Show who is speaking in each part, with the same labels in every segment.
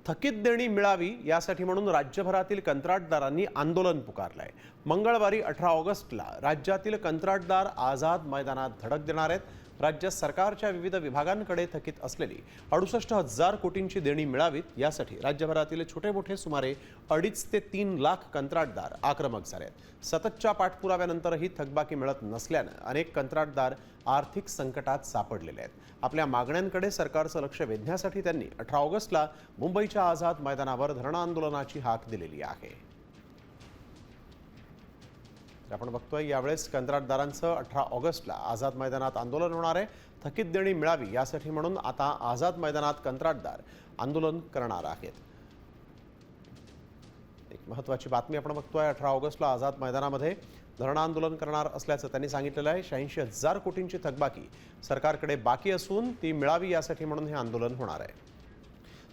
Speaker 1: थकीत देणी मिळावी यासाठी म्हणून राज्यभरातील कंत्राटदारांनी आंदोलन पुकारलंय। मंगळवारी 18 ऑगस्टला राज्यातील कंत्राटदार आझाद मैदानात धडक देणार आहेत। राज्य सरकारच्या विविध विभागांकडे थकीत असलेली 68,000 कोटींची देणी मिळावीत यासाठी राज्यभरातील छोटे मोठे सुमारे 2.5 ते 3 लाख कंत्राटदार आक्रमक झाले आहेत। सततच्या पाठपुराव्यानंतरही थकबाकी मिळत नसल्याने अनेक कंत्राटदार आर्थिक संकटात सापडलेले आहेत। आपल्या मागण्यांकडे सरकारचं लक्ष वेधण्यासाठी त्यांनी 18 ऑगस्टला मुंबईच्या आझाद मैदानावर धरण आंदोलनाची हाक दिलेली आहे। आपण बघतोय यावेळेस कंत्राटदारांचं 18 ऑगस्टला आझाद मैदानात आंदोलन होणार आहे। थकीत देणी मिळावी यासाठी म्हणून आता आझाद मैदानात कंत्राटदार आंदोलन करणार आहेत। एक महत्त्वाची बातमी आपण बघतोय, 18 ऑगस्टला आझाद मैदानामध्ये धरण आंदोलन करणार असल्याचं त्यांनी सांगितलेलं आहे। 86,000 कोटींची थकबाकी सरकारकडे बाकी असून ती मिळावी यासाठी म्हणून हे आंदोलन होणार आहे।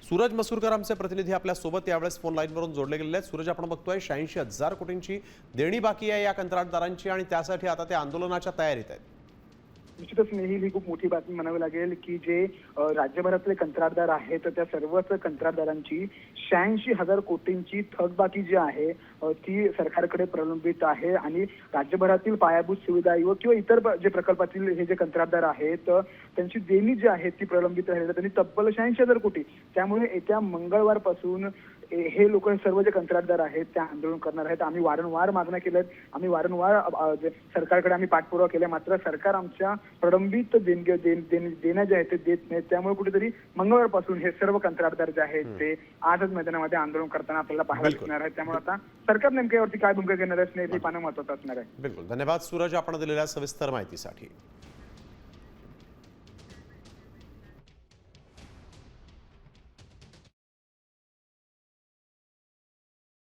Speaker 1: सूरज मसूरकर आमचे प्रतिनिधी आपल्या सोबत यावेळेस फोन लाईनवरून जोडले गेलेले आहेत। सूरज, आपण बघतोय 86,000 कोटींची देणी बाकी आहे या कंत्राटदारांची आणि त्यासाठी आता ते आंदोलनाच्या तयारीत आहेत।
Speaker 2: निश्चितच ही खूप मोठी बातमी म्हणावी लागेल की जे राज्यभरातले कंत्राटदार आहेत त्या सर्वच कंत्राटदारांची 86,000 कोटींची थकबाकी जी आहे ती सरकारकडे प्रलंबित आहे आणि राज्यभरातील पायाभूत सुविधा किंवा इतर जे प्रकल्पातील हे जे कंत्राटदार आहेत त्यांची देणी जी आहे ती प्रलंबित राहिली त्यांनी तब्बल 86,000 कोटी। त्यामुळे येत्या मंगळवारपासून हे लोक सर्व जे कंत्राटदार आहेत ते आंदोलन करणार आहेत। आम्ही वारंवार मागण्या केल्यात, आम्ही वारंवार सरकारकडे आम्ही पाठपुरावा केला, मात्र सरकार आमच्या प्रलंबित देण्या ज्या आहेत ते देत नाहीत। त्यामुळे कुठेतरी मंगळवारपासून हे सर्व कंत्राटदार जे आहेत ते आझाद मैदानामध्ये आंदोलन करताना आपल्याला पाहायला मिळणार आहे। त्यामुळे आता सरकार नेमक्या यावरती काय भूमिका घेणार आहे हे पाहणं महत्त्वाचं असणार आहे।
Speaker 1: बिलकुल, धन्यवाद सूरज आपण दिलेल्या सविस्तर माहितीसाठी।